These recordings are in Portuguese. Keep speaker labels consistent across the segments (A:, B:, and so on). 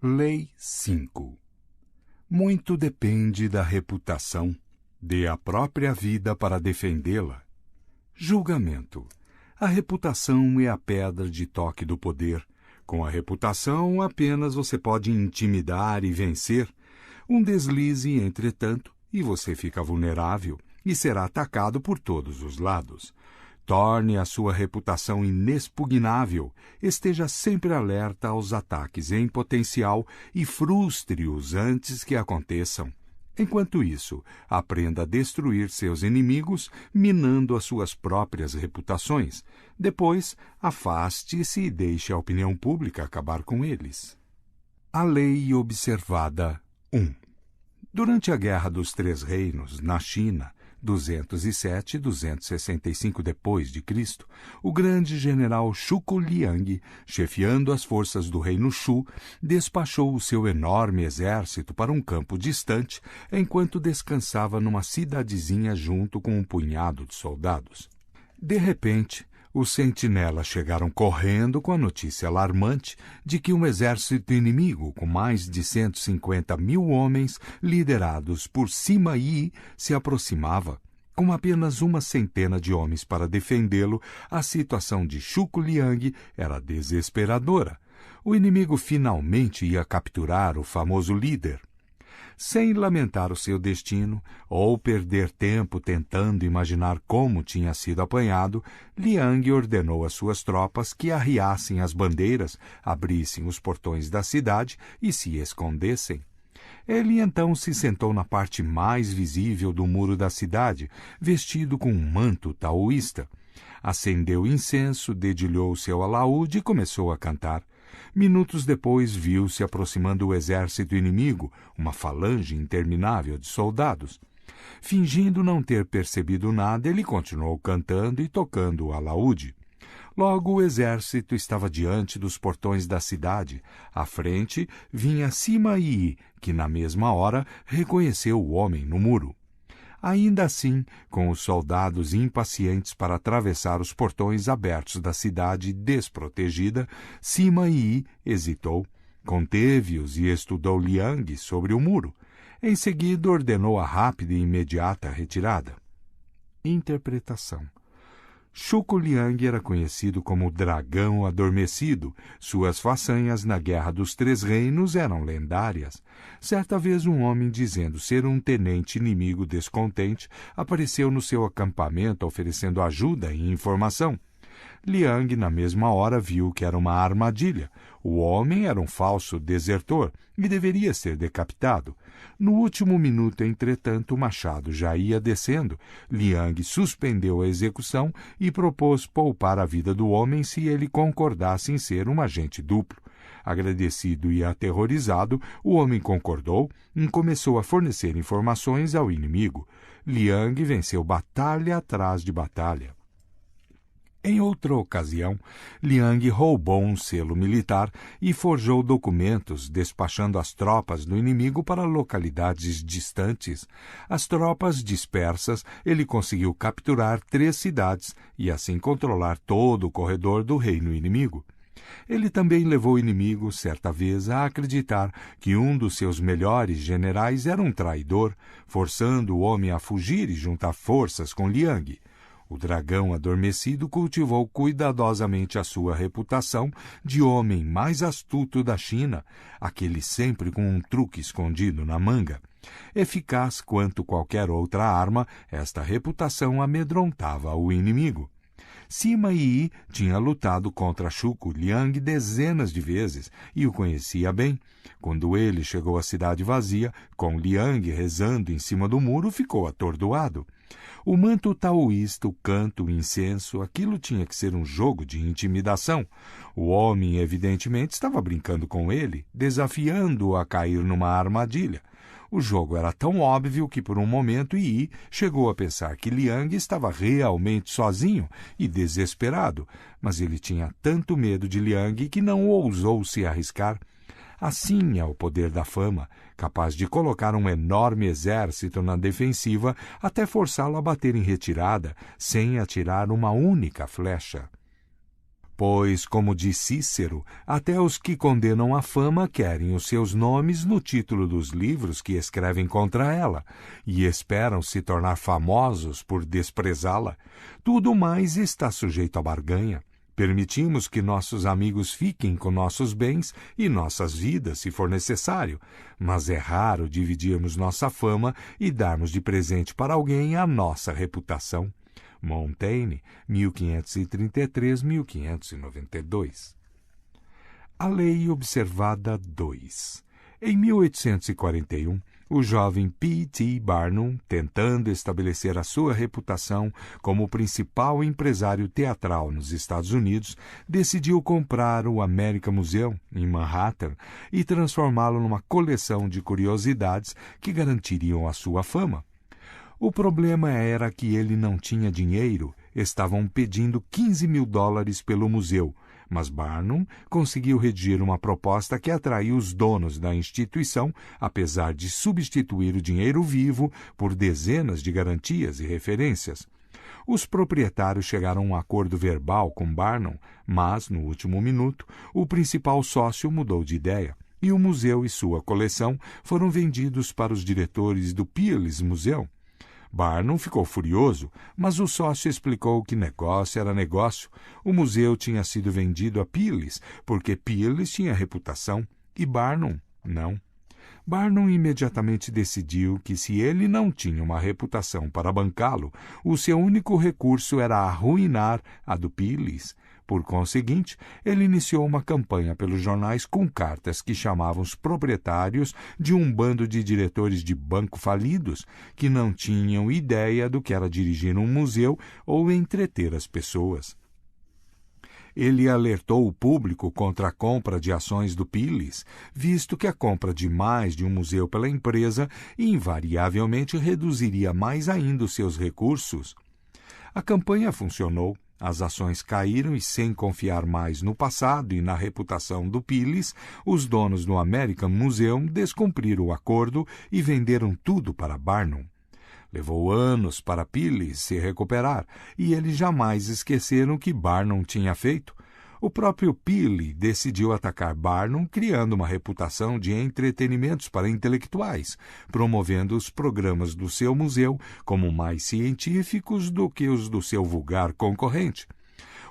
A: Lei 5. Muito depende da reputação. Dê a própria vida para defendê-la. Julgamento. A reputação é a pedra de toque do poder. Com a reputação, apenas você pode intimidar e vencer. Um deslize, entretanto, e você fica vulnerável e será atacado por todos os lados. Torne a sua reputação inexpugnável, esteja sempre alerta aos ataques em potencial e frustre-os antes que aconteçam. Enquanto isso, aprenda a destruir seus inimigos, minando as suas próprias reputações. Depois, afaste-se e deixe a opinião pública acabar com eles. A lei observada 1. Durante a Guerra dos Três Reinos, na China, 207 e 265 d.C., o grande general Shuku Liang, chefiando as forças do reino Shu, despachou o seu enorme exército para um campo distante, enquanto descansava numa cidadezinha junto com um punhado de soldados. De repente, os sentinelas chegaram correndo com a notícia alarmante de que um exército inimigo com mais de 150 mil homens, liderados por Sima Yi, se aproximava. Com apenas uma centena de homens para defendê-lo, a situação de Shuku Liang era desesperadora. O inimigo finalmente ia capturar o famoso líder. Sem lamentar o seu destino ou perder tempo tentando imaginar como tinha sido apanhado, Liang ordenou às suas tropas que arriassem as bandeiras, abrissem os portões da cidade e se escondessem. Ele então se sentou na parte mais visível do muro da cidade, vestido com um manto taoísta. Acendeu incenso, dedilhou seu alaúde e começou a cantar. Minutos depois viu-se aproximando o exército inimigo, uma falange interminável de soldados. Fingindo não ter percebido nada, ele continuou cantando e tocando o alaúde. Logo o exército estava diante dos portões da cidade. À frente vinha Sima Yi, que na mesma hora reconheceu o homem no muro. Ainda assim, com os soldados impacientes para atravessar os portões abertos da cidade desprotegida, Sima Yi hesitou, conteve-os e estudou Liang sobre o muro. Em seguida, ordenou a rápida e imediata retirada. Interpretação. Shuku Liang era conhecido como Dragão Adormecido. Suas façanhas na Guerra dos Três Reinos eram lendárias. Certa vez um homem, dizendo ser um tenente inimigo descontente, apareceu no seu acampamento oferecendo ajuda e informação. Liang, na mesma hora, viu que era uma armadilha. O homem era um falso desertor e deveria ser decapitado. No último minuto, entretanto, o machado já ia descendo. Liang suspendeu a execução e propôs poupar a vida do homem se ele concordasse em ser um agente duplo. Agradecido e aterrorizado, o homem concordou e começou a fornecer informações ao inimigo. Liang venceu batalha atrás de batalha. Em outra ocasião, Liang roubou um selo militar e forjou documentos despachando as tropas do inimigo para localidades distantes. As tropas dispersas, ele conseguiu capturar 3 cidades e assim controlar todo o corredor do reino inimigo. Ele também levou o inimigo, certa vez, a acreditar que um dos seus melhores generais era um traidor, forçando o homem a fugir e juntar forças com Liang. O dragão adormecido cultivou cuidadosamente a sua reputação de homem mais astuto da China, aquele sempre com um truque escondido na manga. Eficaz quanto qualquer outra arma, esta reputação amedrontava o inimigo. Sima Yi tinha lutado contra Shuku Liang dezenas de vezes e o conhecia bem. Quando ele chegou à cidade vazia, com Liang rezando em cima do muro, ficou atordoado. O manto taoísta, o canto, o incenso, aquilo tinha que ser um jogo de intimidação. O homem, evidentemente, estava brincando com ele, desafiando-o a cair numa armadilha. O jogo era tão óbvio que, por um momento, Yi chegou a pensar que Liang estava realmente sozinho e desesperado, mas ele tinha tanto medo de Liang que não ousou se arriscar. Assim é o poder da fama, capaz de colocar um enorme exército na defensiva até forçá-lo a bater em retirada, sem atirar uma única flecha. Pois, como diz Cícero, até os que condenam a fama querem os seus nomes no título dos livros que escrevem contra ela, e esperam se tornar famosos por desprezá-la. Tudo mais está sujeito à barganha. Permitimos que nossos amigos fiquem com nossos bens e nossas vidas, se for necessário, mas é raro dividirmos nossa fama e darmos de presente para alguém a nossa reputação. Montaigne, 1533-1592. A Lei Observada 2. Em 1841, o jovem P. T. Barnum, tentando estabelecer a sua reputação como o principal empresário teatral nos Estados Unidos, decidiu comprar o American Museum, em Manhattan, e transformá-lo numa coleção de curiosidades que garantiriam a sua fama. O problema era que ele não tinha dinheiro. Estavam pedindo $15.000 pelo museu, mas Barnum conseguiu redigir uma proposta que atraiu os donos da instituição, apesar de substituir o dinheiro vivo por dezenas de garantias e referências. Os proprietários chegaram a um acordo verbal com Barnum, mas, no último minuto, o principal sócio mudou de ideia, e o museu e sua coleção foram vendidos para os diretores do Peale's Museum. Barnum ficou furioso, mas o sócio explicou que negócio era negócio. O museu tinha sido vendido a Peale's, porque Peale's tinha reputação, e Barnum não. Barnum imediatamente decidiu que, se ele não tinha uma reputação para bancá-lo, o seu único recurso era arruinar a do Peale's. Por conseguinte, ele iniciou uma campanha pelos jornais com cartas que chamavam os proprietários de um bando de diretores de banco falidos que não tinham ideia do que era dirigir um museu ou entreter as pessoas. Ele alertou o público contra a compra de ações do Peale's, visto que a compra de mais de um museu pela empresa invariavelmente reduziria mais ainda os seus recursos. A campanha funcionou. As ações caíram e, sem confiar mais no passado e na reputação do Peale's, os donos do American Museum descumpriram o acordo e venderam tudo para Barnum. Levou anos para Peale's se recuperar, e eles jamais esqueceram o que Barnum tinha feito. O próprio Peale decidiu atacar Barnum, criando uma reputação de entretenimentos para intelectuais, promovendo os programas do seu museu como mais científicos do que os do seu vulgar concorrente.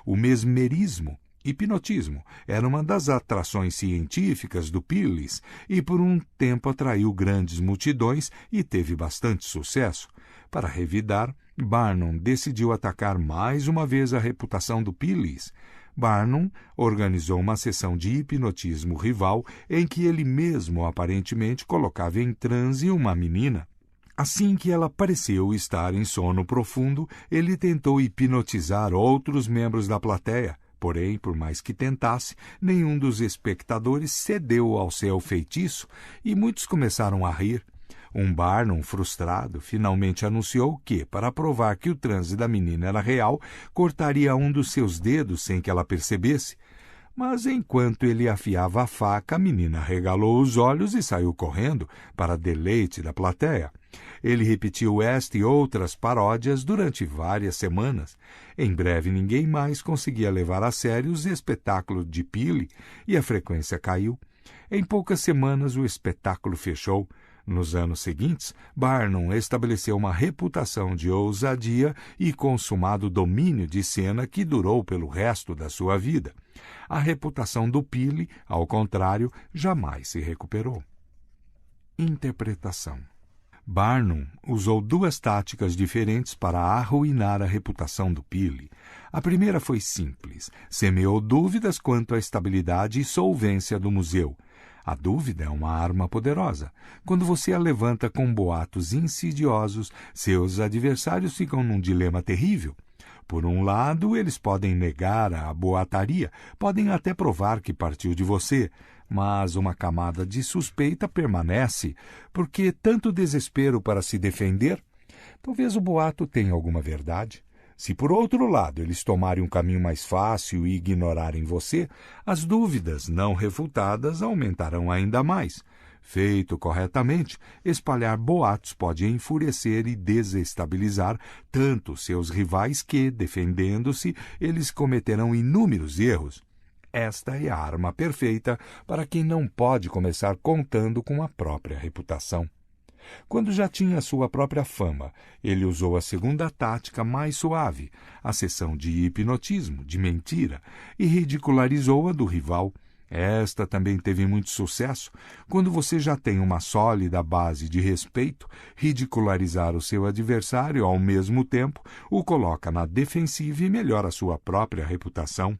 A: O mesmerismo, hipnotismo, era uma das atrações científicas do Peale's e por um tempo atraiu grandes multidões e teve bastante sucesso. Para revidar, Barnum decidiu atacar mais uma vez a reputação do Peale's. Barnum organizou uma sessão de hipnotismo rival em que ele mesmo aparentemente colocava em transe uma menina. Assim que ela pareceu estar em sono profundo, ele tentou hipnotizar outros membros da plateia. Porém, por mais que tentasse, nenhum dos espectadores cedeu ao seu feitiço e muitos começaram a rir. Um Barnum frustrado finalmente anunciou que, para provar que o transe da menina era real, cortaria um dos seus dedos sem que ela percebesse. Mas enquanto ele afiava a faca, a menina regalou os olhos e saiu correndo, para deleite da plateia. Ele repetiu esta e outras paródias durante várias semanas. Em breve ninguém mais conseguia levar a sério os espetáculos de Peale e a frequência caiu. Em poucas semanas o espetáculo fechou. Nos anos seguintes, Barnum estabeleceu uma reputação de ousadia e consumado domínio de cena que durou pelo resto da sua vida. A reputação do Peale, ao contrário, jamais se recuperou. Interpretação. Barnum usou duas táticas diferentes para arruinar a reputação do Peale. A primeira foi simples, semeou dúvidas quanto à estabilidade e solvência do museu. A dúvida é uma arma poderosa. Quando você a levanta com boatos insidiosos, seus adversários ficam num dilema terrível. Por um lado, eles podem negar a boataria, podem até provar que partiu de você, mas uma camada de suspeita permanece, porque tanto desespero para se defender? Talvez o boato tenha alguma verdade. Se, por outro lado, eles tomarem um caminho mais fácil e ignorarem você, as dúvidas não refutadas aumentarão ainda mais. Feito corretamente, espalhar boatos pode enfurecer e desestabilizar tanto seus rivais que, defendendo-se, eles cometerão inúmeros erros. Esta é a arma perfeita para quem não pode começar contando com a própria reputação. Quando já tinha sua própria fama, ele usou a segunda tática mais suave, a sessão de hipnotismo, de mentira, e ridicularizou a do rival. Esta também teve muito sucesso. Quando você já tem uma sólida base de respeito, ridicularizar o seu adversário ao mesmo tempo o coloca na defensiva e melhora sua própria reputação.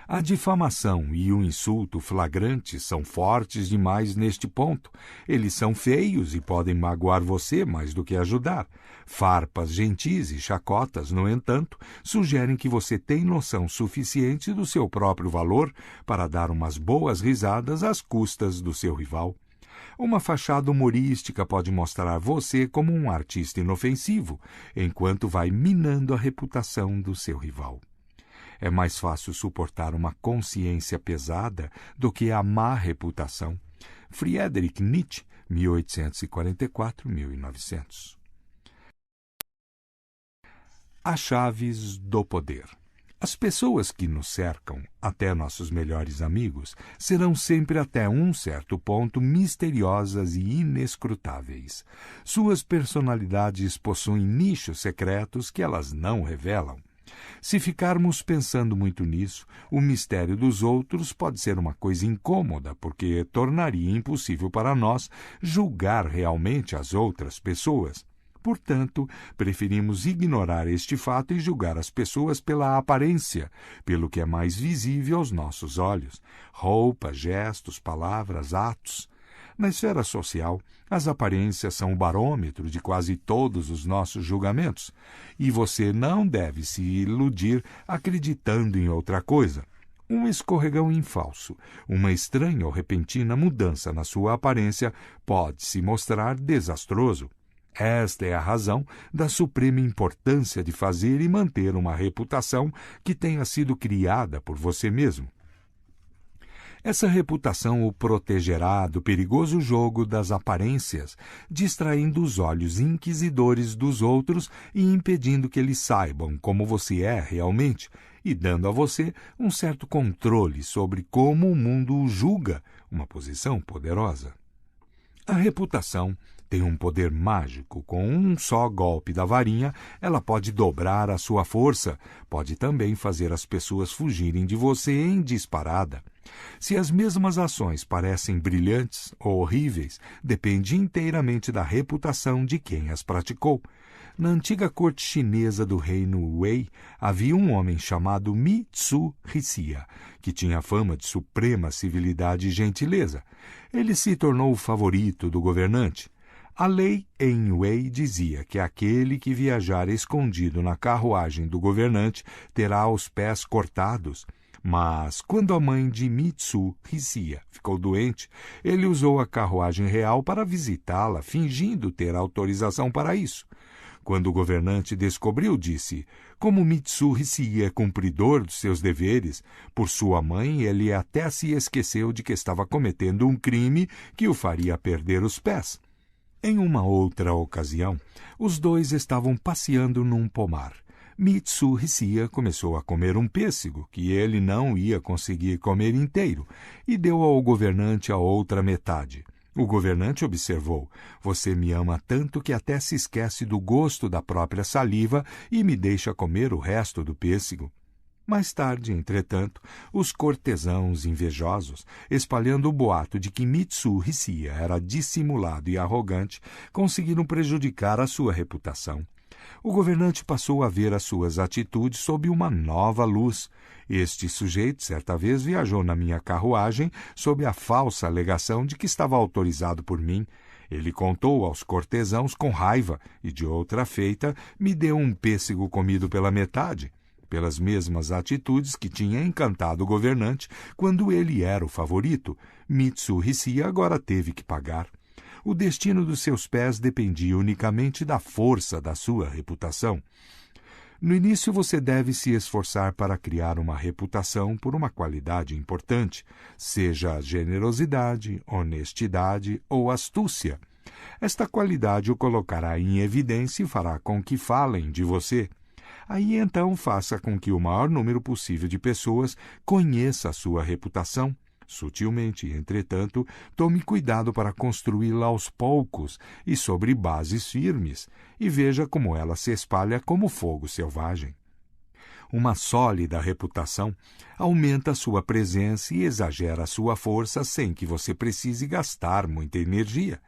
A: A difamação e o insulto flagrante são fortes demais neste ponto. Eles são feios e podem magoar você mais do que ajudar. Farpas gentis e chacotas, no entanto, sugerem que você tem noção suficiente do seu próprio valor para dar umas boas risadas às custas do seu rival. Uma fachada humorística pode mostrar você como um artista inofensivo, enquanto vai minando a reputação do seu rival. É mais fácil suportar uma consciência pesada do que a má reputação. Friedrich Nietzsche, 1844-1900. As chaves do poder. As pessoas que nos cercam, até nossos melhores amigos, serão sempre até um certo ponto misteriosas e inescrutáveis. Suas personalidades possuem nichos secretos que elas não revelam. Se ficarmos pensando muito nisso, o mistério dos outros pode ser uma coisa incômoda, porque tornaria impossível para nós julgar realmente as outras pessoas. Portanto, preferimos ignorar este fato e julgar as pessoas pela aparência, pelo que é mais visível aos nossos olhos: roupas, gestos, palavras, atos. Na esfera social, as aparências são o barômetro de quase todos os nossos julgamentos, e você não deve se iludir acreditando em outra coisa. Um escorregão em falso, uma estranha ou repentina mudança na sua aparência pode se mostrar desastroso. Esta é a razão da suprema importância de fazer e manter uma reputação que tenha sido criada por você mesmo. Essa reputação o protegerá do perigoso jogo das aparências, distraindo os olhos inquisidores dos outros e impedindo que eles saibam como você é realmente, e dando a você um certo controle sobre como o mundo o julga, uma posição poderosa. A reputação tem um poder mágico. Com um só golpe da varinha, ela pode dobrar a sua força, pode também fazer as pessoas fugirem de você em disparada. Se as mesmas ações parecem brilhantes ou horríveis, depende inteiramente da reputação de quem as praticou. Na antiga corte chinesa do reino Wei, havia um homem chamado Mi Tzu Rixia, que tinha fama de suprema civilidade e gentileza. Ele se tornou o favorito do governante. A lei em Wei dizia que aquele que viajar escondido na carruagem do governante terá os pés cortados. Mas, quando a mãe de Mi Tzu Rixia ficou doente, ele usou a carruagem real para visitá-la, fingindo ter autorização para isso. Quando o governante descobriu, disse: como Mi Tzu Rixia é cumpridor dos seus deveres, por sua mãe ele até se esqueceu de que estava cometendo um crime que o faria perder os pés. Em uma outra ocasião, os dois estavam passeando num pomar. Mi Tzu Rixia começou a comer um pêssego que ele não ia conseguir comer inteiro e deu ao governante a outra metade. O governante observou: você me ama tanto que até se esquece do gosto da própria saliva e me deixa comer o resto do pêssego. Mais tarde, entretanto, os cortesãos invejosos, espalhando o boato de que Mi Tzu Rixia era dissimulado e arrogante, conseguiram prejudicar a sua reputação. O governante passou a ver as suas atitudes sob uma nova luz. Este sujeito, certa vez, viajou na minha carruagem sob a falsa alegação de que estava autorizado por mim. Ele contou aos cortesãos com raiva e, de outra feita, me deu um pêssego comido pela metade, pelas mesmas atitudes que tinha encantado o governante quando ele era o favorito. Mi Tzu Rixia agora teve que pagar. O destino dos seus pés dependia unicamente da força da sua reputação. No início, você deve se esforçar para criar uma reputação por uma qualidade importante, seja generosidade, honestidade ou astúcia. Esta qualidade o colocará em evidência e fará com que falem de você. Aí então faça com que o maior número possível de pessoas conheça a sua reputação. Sutilmente, entretanto, tome cuidado para construí-la aos poucos e sobre bases firmes, e veja como ela se espalha como fogo selvagem. Uma sólida reputação aumenta sua presença e exagera sua força sem que você precise gastar muita energia.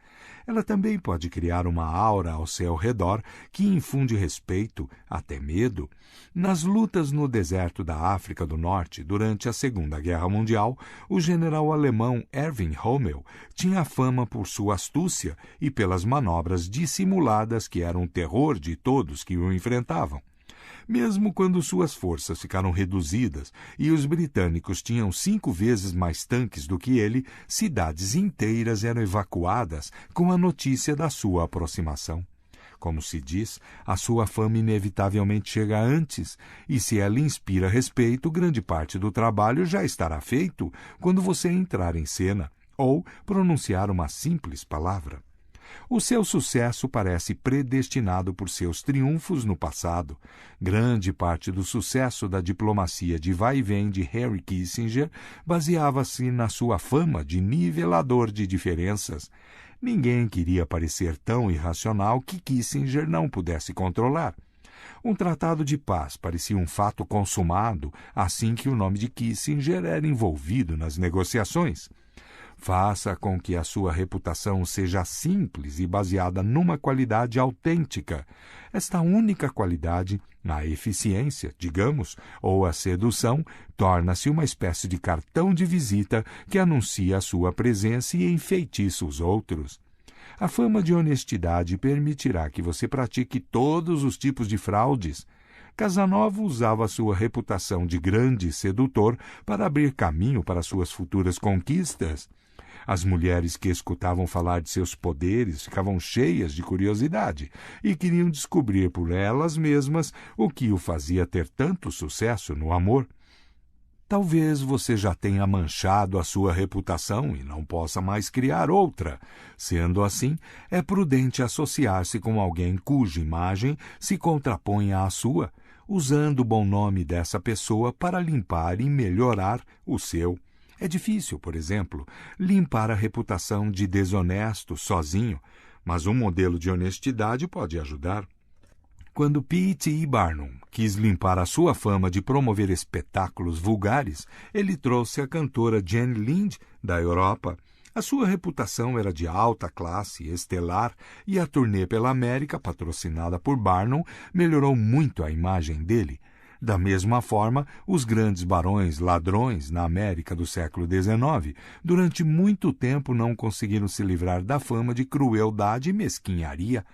A: Ela também pode criar uma aura ao seu redor que infunde respeito, até medo. Nas lutas no deserto da África do Norte durante a Segunda Guerra Mundial, o general alemão Erwin Rommel tinha fama por sua astúcia e pelas manobras dissimuladas que eram o terror de todos que o enfrentavam. Mesmo quando suas forças ficaram reduzidas e os britânicos tinham 5 vezes mais tanques do que ele, cidades inteiras eram evacuadas com a notícia da sua aproximação. Como se diz, a sua fama inevitavelmente chega antes, e se ela inspira respeito, grande parte do trabalho já estará feito quando você entrar em cena ou pronunciar uma simples palavra. O seu sucesso parece predestinado por seus triunfos no passado. Grande parte do sucesso da diplomacia de vai-vem de Henry Kissinger baseava-se na sua fama de nivelador de diferenças. Ninguém queria parecer tão irracional que Kissinger não pudesse controlar. Um tratado de paz parecia um fato consumado assim que o nome de Kissinger era envolvido nas negociações. Faça com que a sua reputação seja simples e baseada numa qualidade autêntica. Esta única qualidade, a eficiência, digamos, ou a sedução, torna-se uma espécie de cartão de visita que anuncia a sua presença e enfeitiça os outros. A fama de honestidade permitirá que você pratique todos os tipos de fraudes. Casanova usava sua reputação de grande sedutor para abrir caminho para suas futuras conquistas. As mulheres que escutavam falar de seus poderes ficavam cheias de curiosidade e queriam descobrir por elas mesmas o que o fazia ter tanto sucesso no amor. Talvez você já tenha manchado a sua reputação e não possa mais criar outra. Sendo assim, é prudente associar-se com alguém cuja imagem se contraponha à sua, usando o bom nome dessa pessoa para limpar e melhorar o seu. É difícil, por exemplo, limpar a reputação de desonesto sozinho, mas um modelo de honestidade pode ajudar. Quando P.T. Barnum quis limpar a sua fama de promover espetáculos vulgares, ele trouxe a cantora Jane Lind da Europa. A sua reputação era de alta classe, estelar, e a turnê pela América, patrocinada por Barnum, melhorou muito a imagem dele. Da mesma forma, os grandes barões ladrões na América do século XIX, durante muito tempo não conseguiram se livrar da fama de crueldade e mesquinharia.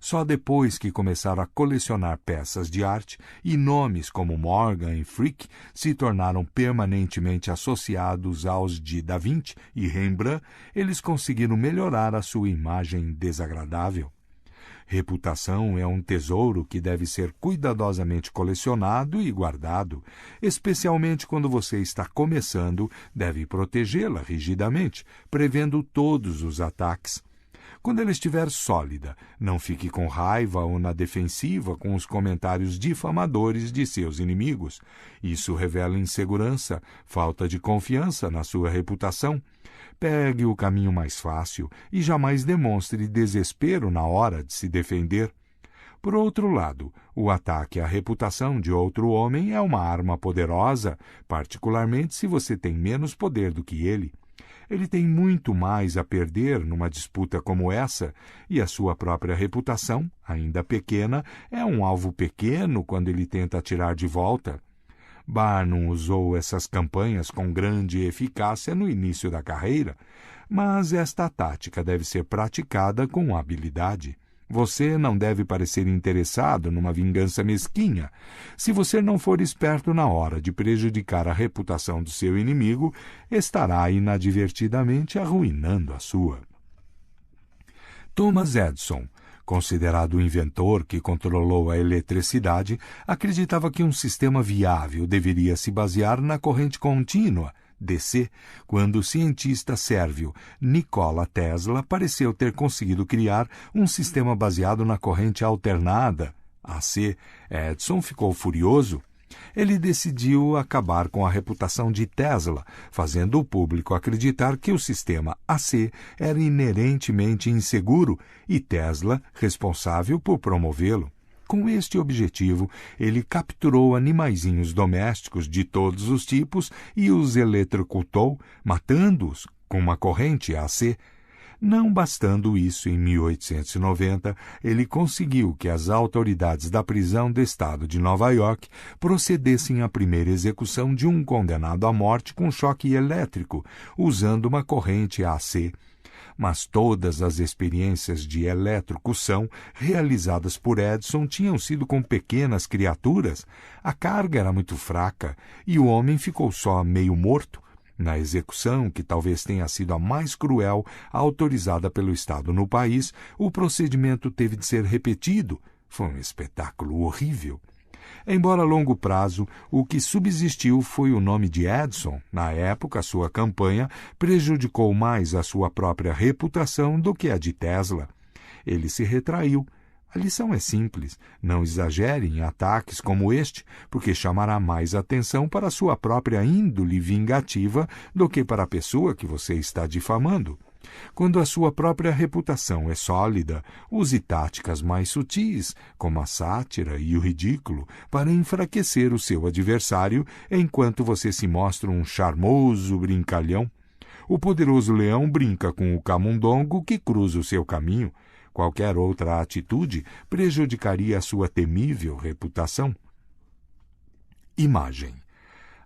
A: Só depois que começaram a colecionar peças de arte e nomes como Morgan e Frick se tornaram permanentemente associados aos de Da Vinci e Rembrandt, eles conseguiram melhorar a sua imagem desagradável. Reputação é um tesouro que deve ser cuidadosamente colecionado e guardado. Especialmente quando você está começando, deve protegê-la rigidamente, prevendo todos os ataques. Quando ela estiver sólida, não fique com raiva ou na defensiva com os comentários difamadores de seus inimigos. Isso revela insegurança, falta de confiança na sua reputação. Pegue o caminho mais fácil e jamais demonstre desespero na hora de se defender. Por outro lado, o ataque à reputação de outro homem é uma arma poderosa, particularmente se você tem menos poder do que ele. Ele tem muito mais a perder numa disputa como essa, e a sua própria reputação, ainda pequena, é um alvo pequeno quando ele tenta atirar de volta. Barnum usou essas campanhas com grande eficácia no início da carreira, mas esta tática deve ser praticada com habilidade. Você não deve parecer interessado numa vingança mesquinha. Se você não for esperto na hora de prejudicar a reputação do seu inimigo, estará inadvertidamente arruinando a sua. Thomas Edison considerado o inventor que controlou a eletricidade, acreditava que um sistema viável deveria se basear na corrente contínua, DC, quando o cientista sérvio Nikola Tesla pareceu ter conseguido criar um sistema baseado na corrente alternada, AC. Edison ficou furioso. Ele decidiu acabar com a reputação de Tesla, fazendo o público acreditar que o sistema AC era inerentemente inseguro e Tesla responsável por promovê-lo. Com este objetivo, ele capturou animaizinhos domésticos de todos os tipos e os eletrocutou, matando-os com uma corrente AC. Não bastando isso, em 1890, ele conseguiu que as autoridades da prisão do estado de Nova York procedessem à primeira execução de um condenado à morte com choque elétrico, usando uma corrente AC. Mas todas as experiências de eletrocução realizadas por Edison tinham sido com pequenas criaturas. A carga era muito fraca e o homem ficou só meio morto. Na execução, que talvez tenha sido a mais cruel autorizada pelo Estado no país, o procedimento teve de ser repetido. Foi um espetáculo horrível. Embora a longo prazo, o que subsistiu foi o nome de Edison. Na época, sua campanha prejudicou mais a sua própria reputação do que a de Tesla. Ele se retraiu. A lição é simples. Não exagere em ataques como este, porque chamará mais atenção para a sua própria índole vingativa do que para a pessoa que você está difamando. Quando a sua própria reputação é sólida, use táticas mais sutis, como a sátira e o ridículo, para enfraquecer o seu adversário enquanto você se mostra um charmoso brincalhão. O poderoso leão brinca com o camundongo que cruza o seu caminho. Qualquer outra atitude prejudicaria a sua temível reputação. Imagem.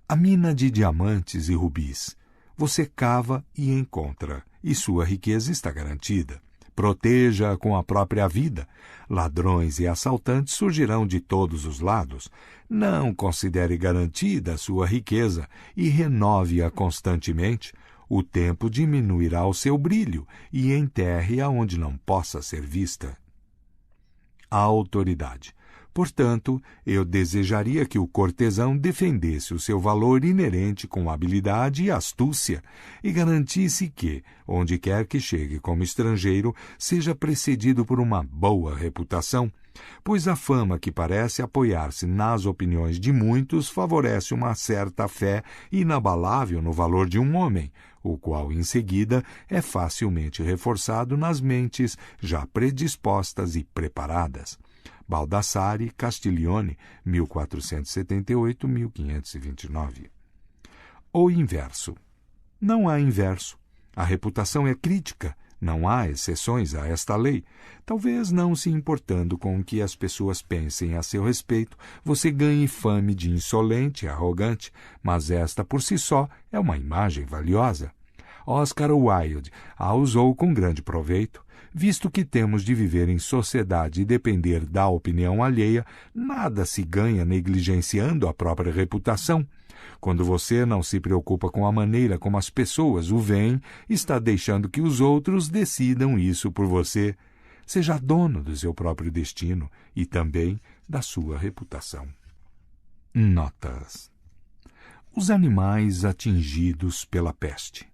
A: A mina de diamantes e rubis. Você cava e encontra, e sua riqueza está garantida. Proteja-a com a própria vida. Ladrões e assaltantes surgirão de todos os lados. Não considere garantida a sua riqueza e renove-a constantemente. O tempo diminuirá o seu brilho e enterre-a onde não possa ser vista. A autoridade. Portanto, eu desejaria que o cortesão defendesse o seu valor inerente com habilidade e astúcia e garantisse que, onde quer que chegue como estrangeiro, seja precedido por uma boa reputação, pois a fama que parece apoiar-se nas opiniões de muitos favorece uma certa fé inabalável no valor de um homem, o qual, em seguida, é facilmente reforçado nas mentes já predispostas e preparadas. Baldassare Castiglione, 1478-1529. O inverso. Não há inverso. A reputação é crítica. Não há exceções a esta lei. Talvez não se importando com o que as pessoas pensem a seu respeito, você ganhe fame de insolente e arrogante, mas esta por si só é uma imagem valiosa. Oscar Wilde a usou com grande proveito. Visto que temos de viver em sociedade e depender da opinião alheia, nada se ganha negligenciando a própria reputação. Quando você não se preocupa com a maneira como as pessoas o veem, está deixando que os outros decidam isso por você. Seja dono do seu próprio destino e também da sua reputação. Notas. Os animais atingidos pela peste.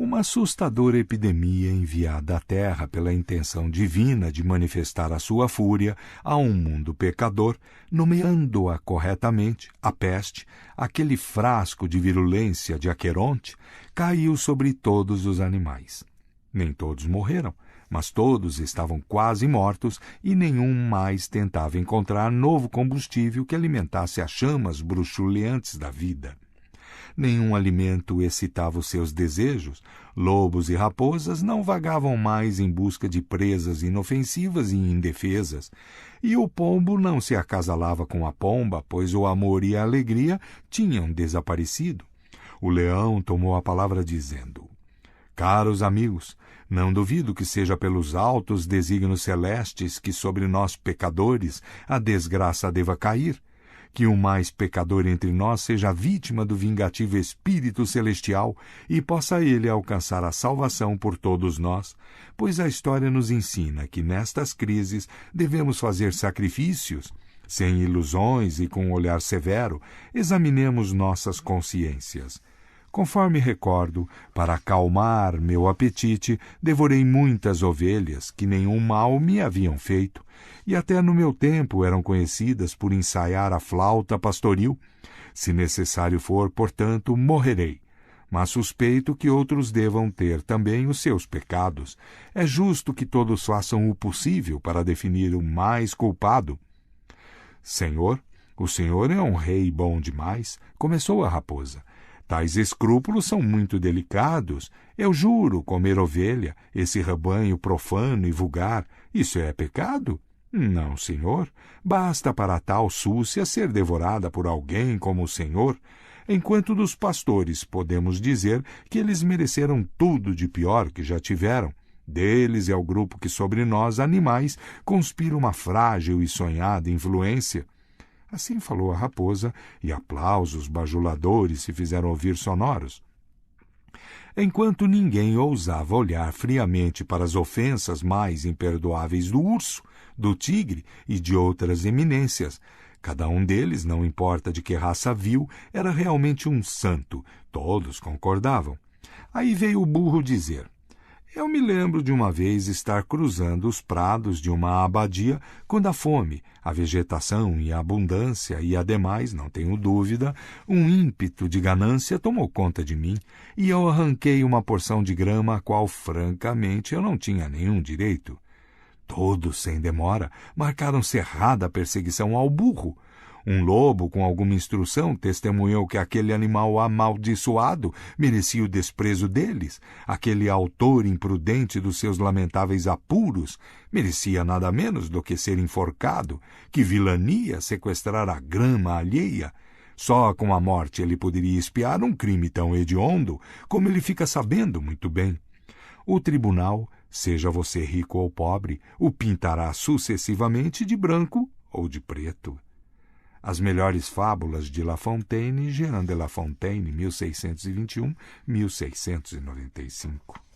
A: Uma assustadora epidemia enviada à Terra pela intenção divina de manifestar a sua fúria a um mundo pecador, nomeando-a corretamente, a peste, aquele frasco de virulência de Aqueronte, caiu sobre todos os animais. Nem todos morreram, mas todos estavam quase mortos e nenhum mais tentava encontrar novo combustível que alimentasse as chamas bruxuleantes da vida. Nenhum alimento excitava os seus desejos, lobos e raposas não vagavam mais em busca de presas inofensivas e indefesas, e o pombo não se acasalava com a pomba, pois o amor e a alegria tinham desaparecido. O leão tomou a palavra dizendo: Caros amigos, não duvido que seja pelos altos desígnios celestes que sobre nós pecadores a desgraça deva cair. que o mais pecador entre nós seja vítima do vingativo Espírito Celestial e possa ele alcançar a salvação por todos nós, pois a história nos ensina que nestas crises devemos fazer sacrifícios. Sem ilusões e com um olhar severo, examinemos nossas consciências. Conforme recordo, para acalmar meu apetite, devorei muitas ovelhas que nenhum mal me haviam feito, e até no meu tempo eram conhecidas por ensaiar a flauta pastoril. Se necessário for, portanto, morrerei. Mas suspeito que outros devam ter também os seus pecados. É justo que todos façam o possível para definir o mais culpado. Senhor, o Senhor é um rei bom demais, começou a raposa. Tais escrúpulos são muito delicados. Eu juro, comer ovelha, esse rebanho profano e vulgar, isso é pecado? Não, senhor. Basta para tal súcia ser devorada por alguém como o Senhor. Enquanto dos pastores podemos dizer que eles mereceram tudo de pior que já tiveram. Deles é o grupo que sobre nós, animais, conspira uma frágil e sonhada influência. Assim falou a raposa, e aplausos bajuladores se fizeram ouvir sonoros. Enquanto ninguém ousava olhar friamente para as ofensas mais imperdoáveis do urso, do tigre e de outras eminências, cada um deles, não importa de que raça vil, era realmente um santo. Todos concordavam. Aí veio o burro dizer: eu me lembro de uma vez estar cruzando os prados de uma abadia quando a fome, a vegetação e a abundância e, ademais, não tenho dúvida, um ímpeto de ganância tomou conta de mim e eu arranquei uma porção de grama a qual, francamente, eu não tinha nenhum direito. Todos, sem demora, marcaram cerrada perseguição ao burro. Um lobo, com alguma instrução, testemunhou que aquele animal amaldiçoado merecia o desprezo deles. Aquele autor imprudente dos seus lamentáveis apuros merecia nada menos do que ser enforcado. Que vilania sequestrar a grama alheia! Só com a morte ele poderia expiar um crime tão hediondo, como ele fica sabendo muito bem. O tribunal, seja você rico ou pobre, o pintará sucessivamente de branco ou de preto. As melhores fábulas de La Fontaine, Jean de La Fontaine, 1621-1695.